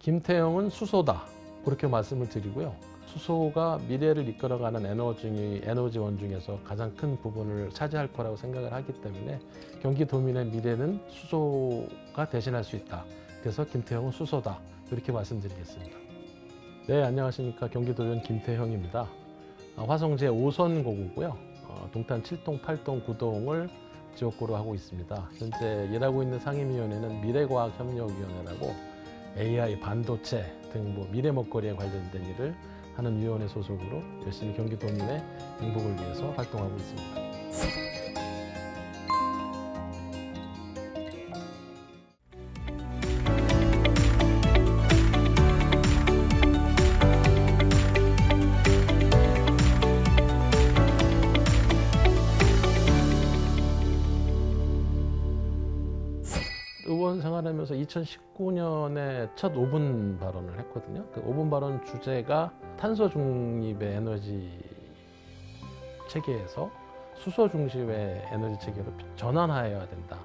김태형은 수소다, 그렇게 말씀을 드리고요. 수소가 미래를 이끌어가는 에너지원 중에서 가장 큰 부분을 차지할 거라고 생각을 하기 때문에 경기도민의 미래는 수소가 대신할 수 있다. 그래서 김태형은 수소다, 이렇게 말씀드리겠습니다. 네, 안녕하십니까. 경기도의원 김태형입니다. 화성 제5선 고구고요. 동탄 7동, 8동, 9동을 지역구로 하고 있습니다. 현재 일하고 있는 상임위원회는 미래과학협력위원회라고 AI, 반도체 등 미래 먹거리에 관련된 일을 하는 위원회 소속으로 열심히 경기도민의 행복을 위해서 활동하고 있습니다. 의원 생활하면서 2019년에 첫 5분 발언을 했거든요. 그 5분 발언 주제가 탄소 중립의 에너지 체계에서 수소 중심의 에너지 체계로 전환해야 된다.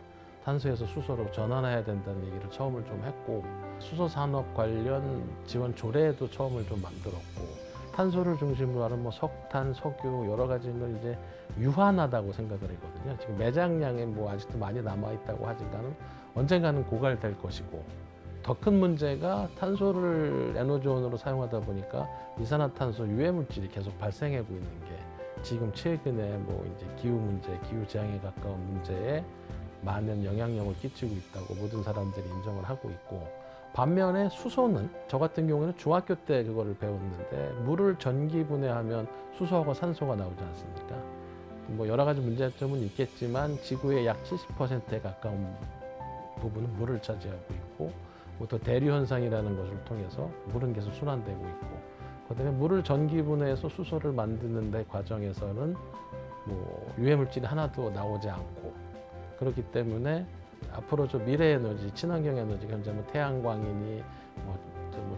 탄소에서 수소로 전환해야 된다는 얘기를 처음을 좀 했고, 수소 산업 관련 지원 조례도 처음을 좀 만들었고, 탄소를 중심으로 하는 석탄, 석유 여러 가지를 이제 유한하다고 생각을 했거든요. 지금 매장량에 아직도 많이 남아 있다고 하지만은 언젠가는 고갈될 것이고, 더 큰 문제가 탄소를 에너지원으로 사용하다 보니까 이산화탄소 유해 물질이 계속 발생하고 있는 게 지금 최근에 이제 기후 문제, 기후 재앙에 가까운 문제에 많은 영향력을 끼치고 있다고 모든 사람들이 인정을 하고 있고, 반면에 수소는 저 같은 경우는 중학교 때 그거를 배웠는데, 물을 전기분해하면 수소하고 산소가 나오지 않습니까? 여러 가지 문제점은 있겠지만 지구의 약 70%에 가까운 부분은 물을 차지하고 있고, 또 대류 현상이라는 것을 통해서 물은 계속 순환되고 있고, 그다음에 물을 전기분해해서 수소를 만드는 데 과정에서는 유해 물질이 하나도 나오지 않고, 그렇기 때문에 앞으로 미래 에너지, 친환경 에너지, 현재 태양광이니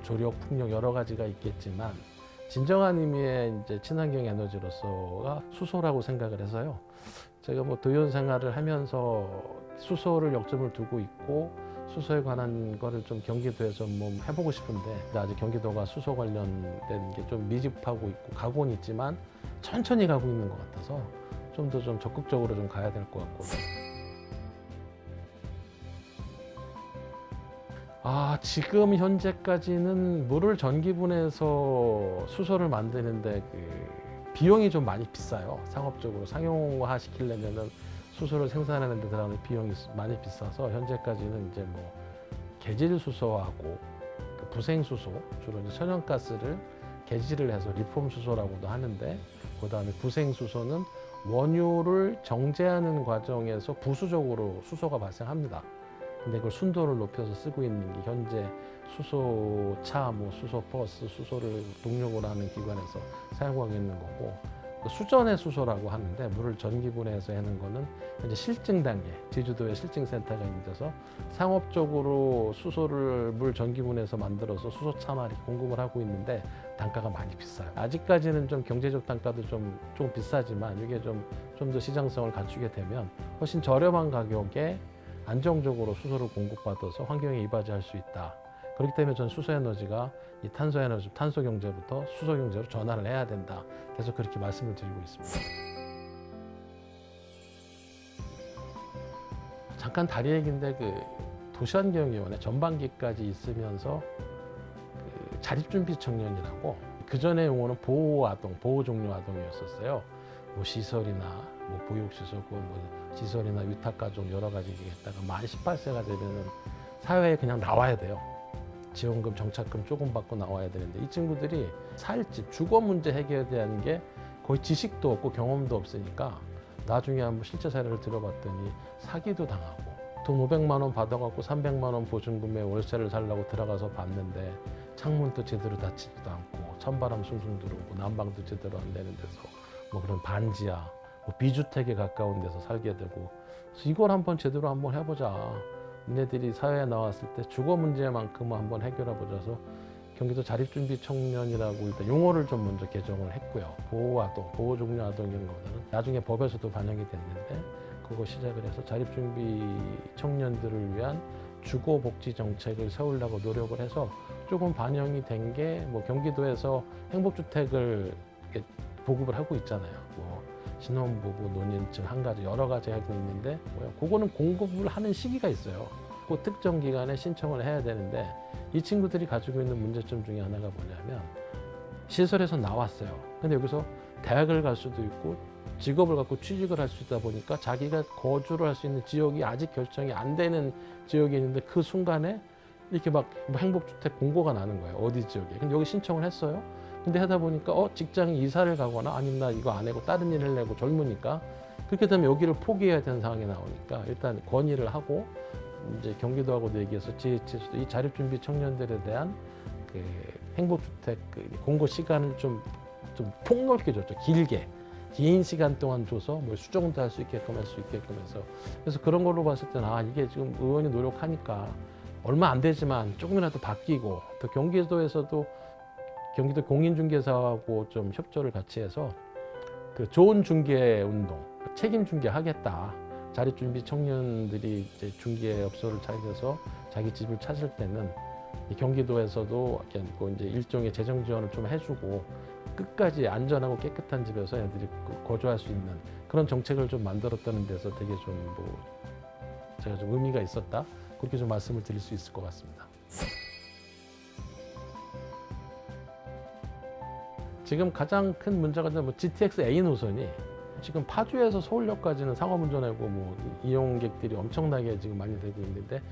조력, 풍력 여러 가지가 있겠지만 진정한 의미의 이제 친환경 에너지로서가 수소라고 생각을 해서요. 제가 도의원 생활을 하면서 수소를 역점을 두고 있고, 수소에 관한 거를 좀 경기도에서 해보고 싶은데, 아직 경기도가 수소 관련된 게 좀 미흡하고 있고 가고는 있지만 천천히 가고 있는 것 같아서 좀 더 적극적으로 가야 될 것 같고. 지금 현재까지는 물을 전기분해해서 수소를 만드는데 비용이 좀 많이 비싸요. 상업적으로 상용화 시키려면은 수소를 생산하는 데 들어가는 비용이 많이 비싸서 현재까지는 이제 개질 수소하고 부생 수소, 주로 이제 천연가스를 개질을 해서 리폼 수소라고도 하는데, 그다음에 부생 수소는 원유를 정제하는 과정에서 부수적으로 수소가 발생합니다. 근데 그걸 순도를 높여서 쓰고 있는 게 현재 수소차, 수소버스, 수소를 동력으로 하는 기관에서 사용하고 있는 거고, 수전의 수소라고 하는데 물을 전기분해해서 하는 거는 현재 실증 단계, 제주도에 실증센터가 있어서 상업적으로 수소를 물 전기분해해서 만들어서 수소차만 공급을 하고 있는데 단가가 많이 비싸요. 아직까지는 좀 경제적 단가도 좀 비싸지만 이게 좀 더 시장성을 갖추게 되면 훨씬 저렴한 가격에 안정적으로 수소를 공급받아서 환경에 이바지할 수 있다. 그렇기 때문에 전 수소에너지가 이 탄소에너지, 탄소경제부터 수소경제로 전환을 해야 된다. 계속 그렇게 말씀을 드리고 있습니다. 잠깐 다리 얘기인데 도시환경위원회 전반기까지 있으면서 자립준비 청년이라고, 그전의 용어는 보호아동, 보호종료 아동이었었어요. 시설이나 보육시설, 시설이나 위탁가족 여러 가지 했다가 만 18세가 되면은 사회에 그냥 나와야 돼요. 지원금, 정착금 조금 받고 나와야 되는데, 이 친구들이 살집, 주거 문제 해결에 대한 게 거의 지식도 없고 경험도 없으니까 나중에 한번 실제 사례를 들어봤더니 사기도 당하고, 돈 500만 원 받아갖고 300만 원 보증금에 월세를 살려고 들어가서 봤는데 창문도 제대로 닫히지도 않고, 찬바람 숭숭 들어오고, 난방도 제대로 안 되는 데서 그런 반지하, 비주택에 가까운 데서 살게 되고, 그래서 이걸 한번 제대로 한번 해보자. 얘네들이 사회에 나왔을 때 주거 문제만큼은 한번 해결해보자 해서 경기도 자립준비 청년이라고 일단 용어를 좀 먼저 개정을 했고요. 보호아동, 보호종료 아동인 것보다는 나중에 법에서도 반영이 됐는데, 그거 시작을 해서 자립준비 청년들을 위한 주거복지 정책을 세우려고 노력을 해서 조금 반영이 된 게 뭐 경기도에서 행복주택을 이렇게 보급을 하고 있잖아요. 뭐 신혼부부, 노년층 한 가지 여러 가지 하고 있는데 그거는 공급을 하는 시기가 있어요. 그 특정 기간에 신청을 해야 되는데 이 친구들이 가지고 있는 문제점 중에 하나가 뭐냐면 시설에서 나왔어요. 근데 여기서 대학을 갈 수도 있고 직업을 갖고 취직을 할 수 있다 보니까 자기가 거주를 할 수 있는 지역이 아직 결정이 안 되는 지역이 있는데 그 순간에 이렇게 막 행복주택 공고가 나는 거예요. 어디 지역에. 근데 여기 신청을 했어요. 근데 하다 보니까 직장에 이사를 가거나 아니면 나 이거 안 하고 다른 일을 내고 젊으니까 그렇게 되면 여기를 포기해야 되는 상황이 나오니까 일단 건의를 하고 이제 경기도하고도 얘기해서 지자체에서도 이 자립준비 청년들에 대한 그 행복주택 그 공고 시간을 좀 폭넓게 줬죠. 길게. 긴 시간 동안 줘서 뭐 수정도 할 수 있게끔 할 수 있게끔 해서 그래서 그런 걸로 봤을 때는 이게 지금 의원이 노력하니까 얼마 안 되지만 조금이라도 바뀌고 또 경기도에서도 경기도 공인중개사하고 좀 협조를 같이 해서 그 좋은 중개 운동, 책임 중개 하겠다. 자립준비 청년들이 이제 중개업소를 차려서 자기 집을 찾을 때는 경기도에서도 이제 일종의 재정 지원을 좀 해주고 끝까지 안전하고 깨끗한 집에서 애들이 거주할 수 있는 그런 정책을 좀 만들었다는 데서 되게 좀 제가 좀 의미가 있었다. 그렇게 좀 말씀을 드릴 수 있을 것 같습니다. 지금 가장 큰 문제가 GTX A 노선이 지금 파주에서 서울역까지는 상업운전하고 이용객들이 엄청나게 지금 많이 되고 있는데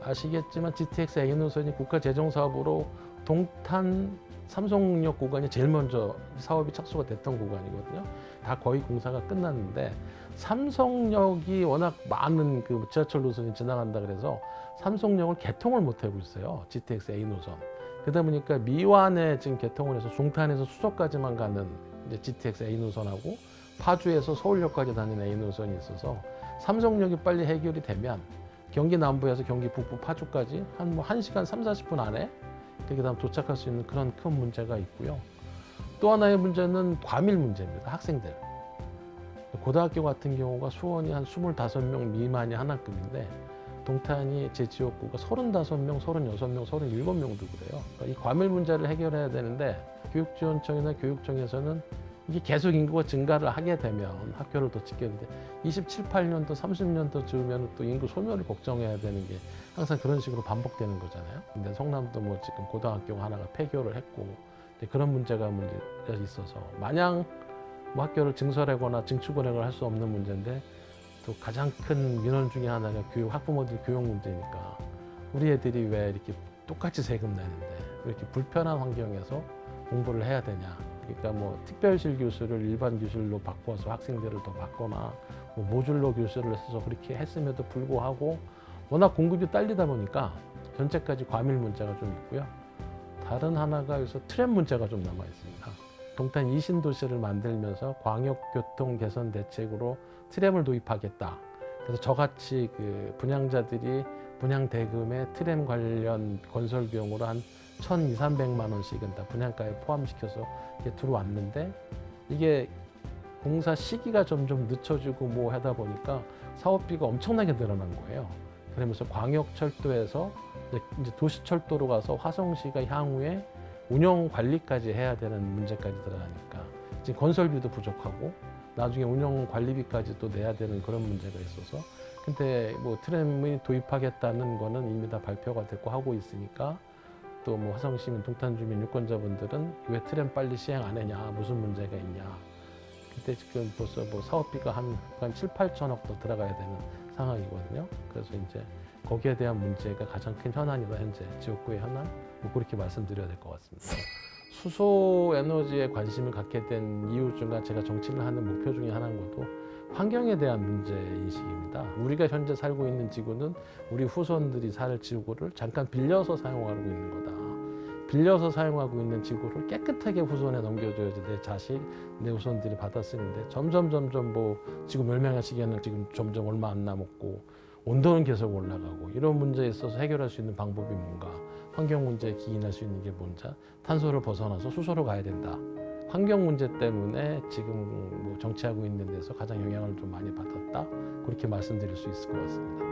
아시겠지만 GTX A 노선이 국가재정사업으로 동탄 삼성역 구간이 제일 먼저 사업이 착수가 됐던 구간이거든요. 다 거의 공사가 끝났는데 삼성역이 워낙 많은 그 지하철 노선이 지나간다 그래서 삼성역을 개통을 못 하고 있어요. GTX A 노선. 그러다 보니까 미완에 지금 개통을 해서 중탄에서 수서까지만 가는 이제 GTX A 노선하고 파주에서 서울역까지 다니는 A 노선이 있어서 삼성역이 빨리 해결이 되면 경기 남부에서 경기 북부 파주까지 한 1시간 30-40분 안에 그다음 도착할 수 있는 그런 큰 문제가 있고요. 또 하나의 문제는 과밀 문제입니다. 학생들. 고등학교 같은 경우가 수원이 한 25명 미만이 한 학급인데 동탄이 제 지역구가 35명, 36명, 37명도 그래요. 그러니까 이 과밀 문제를 해결해야 되는데 교육지원청이나 교육청에서는 이게 계속 인구가 증가를 하게 되면 학교를 더 짓겠는데 27, 8년도, 30년도 지으면 또 인구 소멸을 걱정해야 되는 게 항상 그런 식으로 반복되는 거잖아요. 근데 성남도 지금 고등학교가 하나가 폐교를 했고 그런 문제가 있어서 마냥 학교를 증설하거나 증축은행을 할 수 없는 문제인데 또 가장 큰 민원 중에 하나가 학부모들 교육 문제니까 우리 애들이 왜 이렇게 똑같이 세금 내는데 왜 이렇게 불편한 환경에서 공부를 해야 되냐. 그러니까 특별실 교수를 일반 교실로 바꿔서 학생들을 더 받거나 모듈러 교수를 해서 그렇게 했음에도 불구하고 워낙 공급이 딸리다 보니까 현재까지 과밀 문제가 좀 있고요. 다른 하나가 여기서 트램 문제가 좀 남아 있습니다. 동탄 이신도시를 만들면서 광역교통 개선 대책으로 트램을 도입하겠다. 그래서 저같이 그 분양자들이 분양 대금에 트램 관련 건설 비용으로 한 1,200~300만 원씩은 다 분양가에 포함시켜서 들어왔는데 이게 공사 시기가 점점 늦춰지고 하다 보니까 사업비가 엄청나게 늘어난 거예요. 그러면서 광역철도에서 이제 도시철도로 가서 화성시가 향후에 운영 관리까지 해야 되는 문제까지 들어가니까 지금 건설비도 부족하고 나중에 운영 관리비까지 또 내야 되는 그런 문제가 있어서 근데 트램을 도입하겠다는 거는 이미 다 발표가 됐고 하고 있으니까 또 화성시민, 동탄주민 유권자분들은 왜 트램 빨리 시행 안 했냐, 무슨 문제가 있냐. 그때 지금 벌써 사업비가 한 7~8천억 더 들어가야 되는 상황이거든요. 그래서 이제 거기에 대한 문제가 가장 큰 현안이다, 현재 지역구의 현안. 그렇게 말씀드려야 될 것 같습니다. 수소 에너지에 관심을 갖게 된 이유 중에 제가 정치를 하는 목표 중에 하나인 것도 환경에 대한 문제인식입니다. 우리가 현재 살고 있는 지구는 우리 후손들이 살 지구를 잠깐 빌려서 사용하고 있는 거다. 빌려서 사용하고 있는 지구를 깨끗하게 후손에 넘겨줘야지 내 자식, 내 후손들이 받아 쓰는데 점점 지구 멸망의 시기에는 지금 점점 얼마 안 남았고 온도는 계속 올라가고 이런 문제에 있어서 해결할 수 있는 방법이 뭔가 환경 문제에 기인할 수 있는 게 뭔지 탄소를 벗어나서 수소로 가야 된다. 환경 문제 때문에 지금 정치하고 있는 데서 가장 영향을 좀 많이 받았다. 그렇게 말씀드릴 수 있을 것 같습니다.